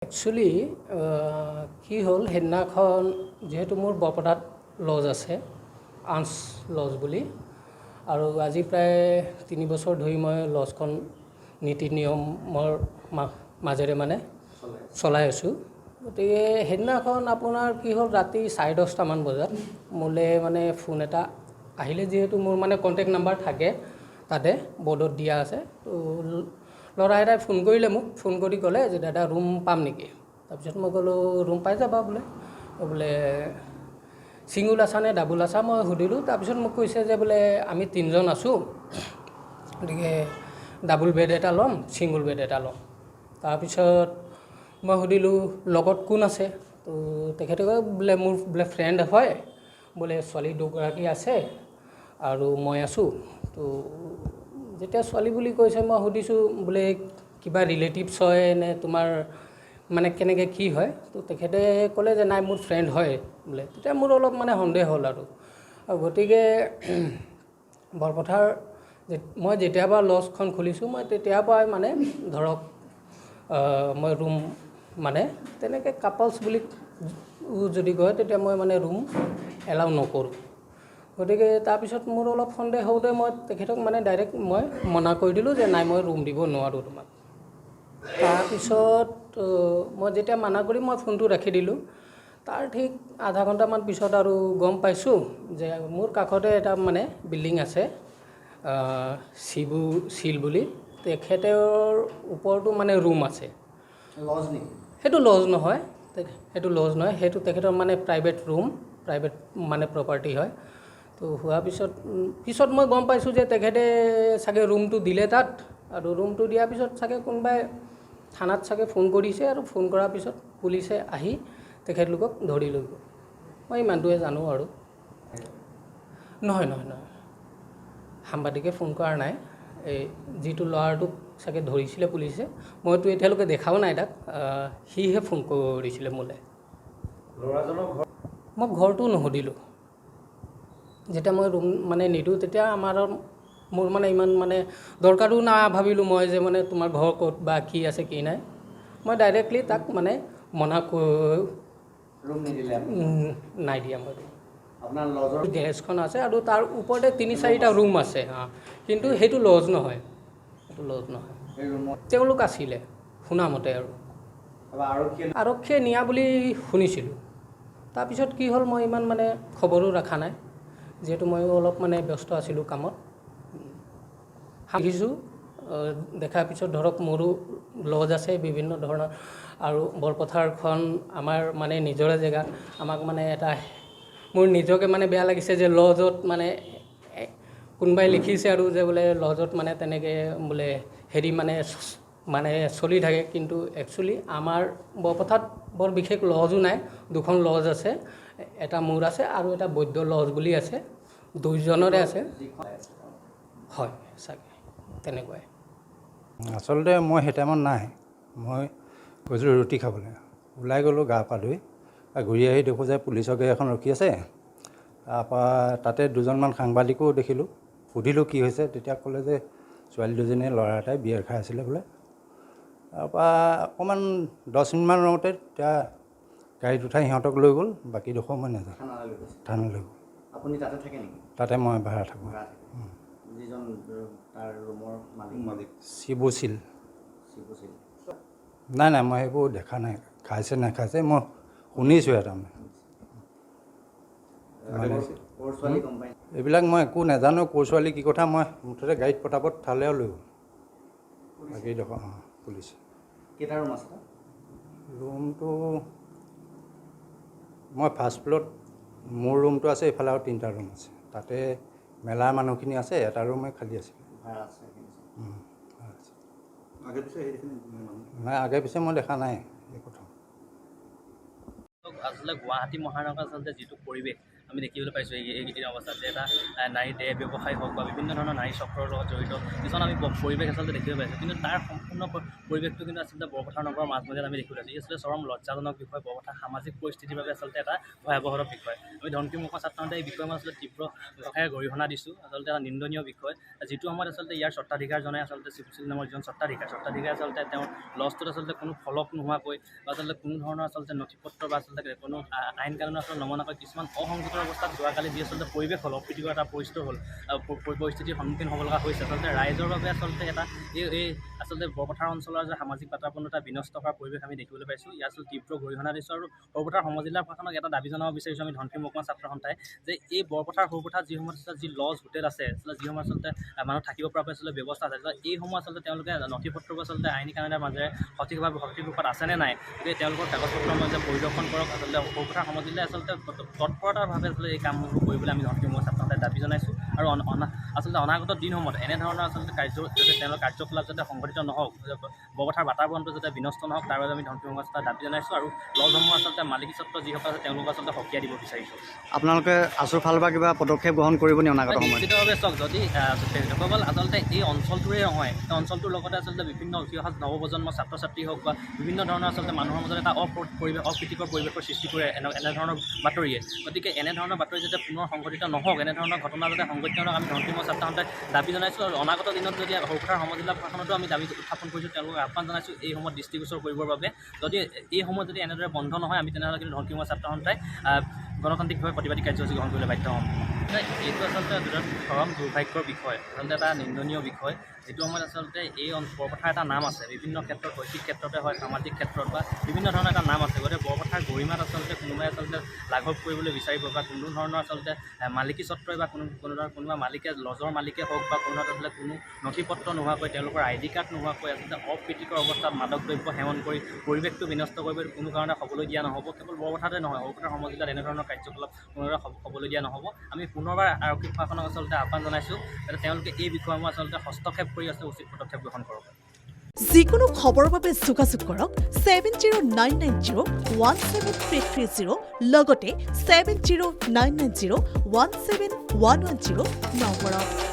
Actually কি হ'ল সেইদিনাখন যিহেতু মোৰ বৰপথাত লজ আছে আঞ্চ লজ বুলি আৰু আজি প্ৰায় 3 বছৰ ধৰি মই লজখন নীতি নিয়মৰ মাজেৰে মানে চলাই আছোঁ। গতিকে সেইদিনাখন আপোনাৰ কি হ'ল ৰাতি 10:30 মান বজাত মোলৈ মানে ফোন এটা আহিলে, যিহেতু মোৰ মানে কণ্টেক্ট নাম্বাৰ থাকে তাতে বৰ্ডত দিয়া আছে। তো ল'ৰা এটাই ফোন কৰিলে মোক, ফোন কৰি ক'লে যে দাদা ৰুম পাম নেকি। তাৰপিছত মই ক'লোঁ ৰুম পাই যাবা বোলে ছিংগুল আছা নে ডাবুল আছা মই সুধিলোঁ। তাৰপিছত মোক কৈছে যে বোলে আমি 3জন আছোঁ, গতিকে ডাবুল বেড এটা ল'ম, ছিংগুল বেড এটা ল'ম। তাৰপিছত মই সুধিলোঁ লগত কোন আছে। তো তেখেতে কয় বোলে মোৰ ফ্ৰেণ্ড হয়, বোলে ছোৱালী 2গৰাকী আছে আৰু মই আছোঁ। তো যেতিয়া ছোৱালী বুলি কৈছে মই সুধিছোঁ বোলে কিবা ৰিলেটিভছ হয় নে তোমাৰ মানে কেনেকৈ কি হয়। তো তেখেতে ক'লে যে নাই মোৰ ফ্ৰেণ্ড হয় বোলে। তেতিয়া মোৰ অলপ মানে সন্দেহ হ'ল আৰু গতিকে বৰপথাৰ মই যেতিয়াৰ পৰা লজখন খুলিছোঁ মই তেতিয়াৰ পৰাই মানে ধৰক মই ৰুম মানে তেনেকৈ কাপলছ বুলি যদি কয় তেতিয়া মই মানে ৰুম এলাউ নকৰোঁ। গতিকে তাৰপিছত মোৰ অলপ সন্দেহ হওঁতে মই তেখেতক মানে ডাইৰেক্ট মই মনা কৰি দিলোঁ যে নাই মই ৰুম দিব নোৱাৰোঁ তোমাক। তাৰপিছত মই যেতিয়া মানা কৰি মই ফোনটো ৰাখি দিলোঁ, তাৰ ঠিক আধা ঘণ্টামান পিছত আৰু গম পাইছোঁ যে মোৰ কাষতে এটা মানে বিল্ডিং আছে শিবু চিল বুলি, তেখেতৰ ওপৰতো মানে ৰুম আছে। লজ নেকি? সেইটো লজ নহয়, সেইটো তেখেতৰ মানে প্ৰাইভেট ৰুম, প্ৰাইভেট মানে প্ৰপাৰ্টি হয়। তো হোৱাৰ পিছত মই গম পাইছোঁ যে তেখেতে চাগে ৰুমটো দিলে তাত, আৰু ৰুমটো দিয়াৰ পিছত চাগে কোনোবাই থানাত চাগে ফোন কৰিছে আৰু ফোন কৰাৰ পিছত পুলিচে আহি তেখেতলোকক ধৰি লৈ গ'ল। মই ইমানটোৱে জানো আৰু। নহয় সাংবাদিকে ফোন কৰা নাই। এই যিটো ল'ৰাটোক চাগে ধৰিছিলে পুলিচে, মইতো এতিয়ালৈকে দেখাও নাই তাক, সিহে ফোন কৰিছিলে মোলৈ। ল'ৰাজনৰ ঘৰ? মই ঘৰটো নুসুধিলোঁ। যেতিয়া মই ৰুম মানে নিদিওঁ তেতিয়া মোৰ মানে ইমান মানে দৰকাৰো নাভাবিলোঁ মই যে মানে তোমাৰ ঘৰ ক'ত বা কি আছে কি নাই। মই ডাইৰেক্টলি তাক মানে মনা ৰুম নিদিলে? নাই দিয়া মই। আপোনাৰ লজৰ গেৰেজখন আছে আৰু তাৰ ওপৰতে 3-4টা ৰুম আছে, কিন্তু সেইটো লজ নহয়, সেই ৰুমত তেওঁলোক আছিলে শুনামতে আৰু আৰক্ষীয়ে নিয়া বুলি শুনিছিলোঁ। তাৰপিছত কি হ'ল মই ইমান মানে খবৰো ৰখা নাই, যিহেতু ময়ো অলপ মানে ব্যস্ত আছিলোঁ কামত। দেখিছোঁ, দেখাৰ পিছত ধৰক মোৰো লজ আছে বিভিন্ন ধৰণৰ, আৰু বৰপথাৰখন আমাৰ মানে নিজৰে জেগা। আমাক মানে মোৰ নিজকে মানে বেয়া লাগিছে যে লজত মানে কোনোবাই লিখিছে আৰু যে বোলে লজত মানে তেনেকৈ বোলে হেৰি মানে চলি থাকে, কিন্তু একচুৱেলি আমাৰ বৰপথাত বৰ বিশেষ লজো নাই। 2খন লজ আছে, এটা মোৰ আছে আৰু এটা বৈদ্য লজ বুলি আছে, 2জনৰে আছে। হয় চাগে তেনেকুৱাই। আচলতে মই সেই টাইমত নাই, মই গৈছিলোঁ ৰুটি খাবলৈ, ওলাই গ'লোঁ গা পা ধুই, ঘূৰি আহি দেখোঁ যে পুলিচৰ গাড়ী এখন ৰখি আছে। তাৰপৰা তাতে 2জনমান সাংবাদিকো দেখিলোঁ, সুধিলোঁ কি হৈছে, তেতিয়া ক'লে যে ছোৱালী 2জনীয়ে ল'ৰা এটাই বিয়েৰ খাই আছিলে বোলে। তাৰপৰা অকণমান 10 মিনিটমান ৰওঁতে তেতিয়া গাড়ীত উঠাই সিহঁতক লৈ গ'ল, বাকীডোখৰ মই নাজানো। থানালৈ গ'ল। আপুনি তাতে থাকে নেকি? তাতে মই ভাড়া থাকোঁ। যিজন তাৰ ৰুমৰ মালিক? শিবু চিল। নাই মই সেইবোৰ দেখা নাই, খাইছে নাখাইছে মই শুনিছোঁহে তাৰমানে। এইবিলাক মই একো নাজানো, ক'ৰ ছোৱালী কি কথা, মই মুঠতে গাড়ীত পটাপট থানালৈ লৈ গ'ল। বাকীডোখৰ পুলিচে। কেইটা ৰুম আছে? ৰুমটো মই ফাৰ্ষ্ট ফ্ল'ৰত, মোৰ ৰুমটো আছে, এইফালে আৰু 3টা ৰুম আছে। তাতে মেলাৰ মানুহখিনি আছে, এটা ৰুমে খালী আছে। নাই আগে পিছে মই দেখা নাই এই কথা। আচলতে গুৱাহাটী মহানগৰ আচলতে যিটো পৰিৱেশ আমি দেখিবলৈ পাইছোঁ এই অৱস্থাত যে এটা নাৰী দেহ ব্যৱসায় হওক বা বিভিন্ন ধৰণৰ নাৰী চক্ৰৰ লগত জড়িত কিছুমান আমি পৰিৱেশ আচলতে দেখিবলৈ পাইছোঁ কিন্তু তাৰ সম্পূৰ্ণ পৰিৱেশটো কিন্তু আচলতে বৰপথাৰ নগৰৰ মাজমজিয়াত আমি দেখিবলৈ পাইছোঁ ই আচলতে চৰম লজ্জাজনক বিষয় বৰপথাৰ সামাজিক পৰিস্থিতিৰ বাবে আচলতে এটা ভয়াৱহ বিষয় আমি ধনশিৰি মুখৰ ছাত্ৰসন্থাই এই বিষয়ে মই আচলতে তীব্ৰ ভাষাৰে গৰিহণা দিছোঁ আচলতে এটা নিন্দনীয় বিষয় যিটো সময়ত আচলতে ইয়াৰ স্বত্বাধিকাৰ জনাই আচলতে শিৱশিল নামৰ যিজন স্বত্বাধিকাৰ আচলতে তেওঁৰ লজটোত আচলতে কোনো ফলক নোহোৱাকৈ বা আচলতে কোনো ধৰণৰ আচলতে নথিপত্ৰ বা আচলতে কোনো আইন কানুন আচলতে নমনাকৈ কিছুমান অসংযত অৱস্থাত যোৱাকালি যি আচলতে পৰিৱেশ হ'ল অপ্ৰীতিকৰ এটা পৰিস্থিতি হ'ল পৰিস্থিতিৰ সন্মুখীন হ'ব লগা হৈছে আচলতে ৰাইজৰ বাবে আচলতে এটা এই আচলতে বৰপথাৰ অঞ্চলৰ যে সামাজিক বাতাবৰণতা বিনষ্ট হোৱাৰ পৰিৱেশ আমি দেখিবলৈ পাইছোঁ ইয়াৰ আচলতে তীব্ৰ গৰিহণা দিছোঁ আৰু সৰুপথাৰ সমজিলা প্ৰশাসনক এটা দাবী জনাব বিচাৰিছোঁ আমি ধনশিৰি মহকুমা ছাত্ৰ সন্থাই যে এই সৰুপথাৰ যিসমূহ যি লজ হোটেল আছে আচলতে যিসমূহ আচলতে মানুহ থাকিব পৰাকৈ আচলতে ব্যৱস্থা আছে এইসমূহ আচলতে তেওঁলোকে নথিপত্ৰবোৰ আচলতে আইনী কানুনৰ মাজেৰে সঠিক ৰূপত আছেনে নাই গতিকে তেওঁলোকৰ কাগজ পত্ৰৰ মাজে পৰিদৰ্শন কৰক আচলতে সৰুপথাৰ সমজিলাই আচলতে তৎপৰতাভাৱে আচলতে এই কামবোৰ কৰিবলৈ আমি ধনশিৰি মহকুমা ছাত্ৰ সন্থাই দাবী জনাইছোঁ আৰু আচলতে অনাগত দিনসমূহত এনেধৰণৰ আচলতে তেওঁলোকৰ কাৰ্যকলাপ যাতে সংঘটিত নহওক বৰপথাৰ বাতাবৰণটো যাতে বিনষ্ট নহওক তাৰ বাবে আমি ধনশিৰি মহকুমা ছাত্ৰ দাবী জনাইছোঁ আৰু লজসমূহ আচলতে মালিকী স্বত্ব যিসকল আছে তেওঁলোকক আচলতে সকিয়াই দিব বিচাৰিছোঁ আপোনালোকে আছুৰ ফালৰ পৰা কিবা পদক্ষেপ গ্ৰহণ কৰিব নি অনাগত সময়ত নিশ্চিতভাৱে চাওক যদি কেৱল আচলতে এই অঞ্চলটোৰে নহয় এই অঞ্চলটোৰ লগতে আচলতে বিভিন্ন উঠি অহা নৱপ্ৰজন্মৰ ছাত্ৰ ছাত্ৰী হওক বা বিভিন্ন ধৰণৰ আচলতে মানুহৰ মাজত এটা অপ্ৰীতিকৰ পৰিৱেশৰ সৃষ্টি কৰে এনেধৰণৰ বাতৰিয়ে গতিকে এনেধৰণৰ বাতৰি যাতে পুনৰ সংঘটিত নহওক এনেধৰণৰ ঘটনা যাতে সংঘটিত নহওক আমি ধনশিৰি মহকুমা ছাত্ৰ সন্থাই দাবী জনাইছোঁ আৰু অনাগত দিনত যদি সৰুপথাৰ সমজিলা প্ৰশাসনতো আমি দাবী উত্থাপন কৰিছোঁ তেওঁলোকক আহ্বান জনাইছোঁ এই সময়ত দৃষ্টিগোচৰ কৰিবৰ বাবে যদি এই সময়ত যদি এনেদৰে বন্ধ নহয় আমি তেনেহ'লে কিন্তু ধনশিৰি মহকুমা ছাত্ৰ সন্থাই গণতান্ত্ৰিকভাৱে প্ৰতিবাদী কাৰ্যসূচী গ্ৰহণ কৰিবলৈ বাধ্য হ'ম এইটো আচলতে চৰম দুৰ্ভাগ্যৰ বিষয় আচলতে এটা নিন্দনীয় বিষয় যিটো সময়ত আচলতে এই বৰপথাৰ এটা নাম আছে বিভিন্ন ক্ষেত্ৰত শৈক্ষিক ক্ষেত্ৰতে হয় সামাজিক ক্ষেত্ৰত বা বিভিন্ন ধৰণৰ এটা নাম আছে গতিকে বৰপথাৰ গৰিমাত আচলতে কোনোবাই আচলতে লাঘৱ কৰিবলৈ বিচাৰিব বা কোনো ধৰণৰ আচলতে মালিকী স্বত্বই বা কোনোবা মালিকে লজৰ মালিকে হওক বা কোনো আচলতে কোনো নথিপত্ৰ নোহোৱাকৈ তেওঁলোকৰ ID কাৰ্ড নোহোৱাকৈ আচলতে অপ্ৰীতিকৰ অৱস্থাত মাদক দ্ৰব্য সেৱন কৰি পৰিৱেশটো বিনষ্ট কৰিব কোনো কাৰণে হ'বলৈ দিয়া নহ'ব কেৱল বৰপথাৰতে নহয় সৰুপথাৰ সমজিলাত এনেধৰণৰ কাৰ্যকলাপ পুনৰাই হ'বলৈ দিয়া নহ'ব আমি পুনৰবাৰ আৰক্ষী প্ৰশাসনক আচলতে আহ্বান জনাইছোঁ যাতে তেওঁলোকে এই বিষয়সমূহ আচলতে হস্তক্ষেপ কৰি আছে উচিত পদক্ষেপ গ্ৰহণ কৰক যিকোনো খবৰৰ বাবে যোগাযোগ কৰক 7099017330 লগতে 7099017110 নম্বৰত।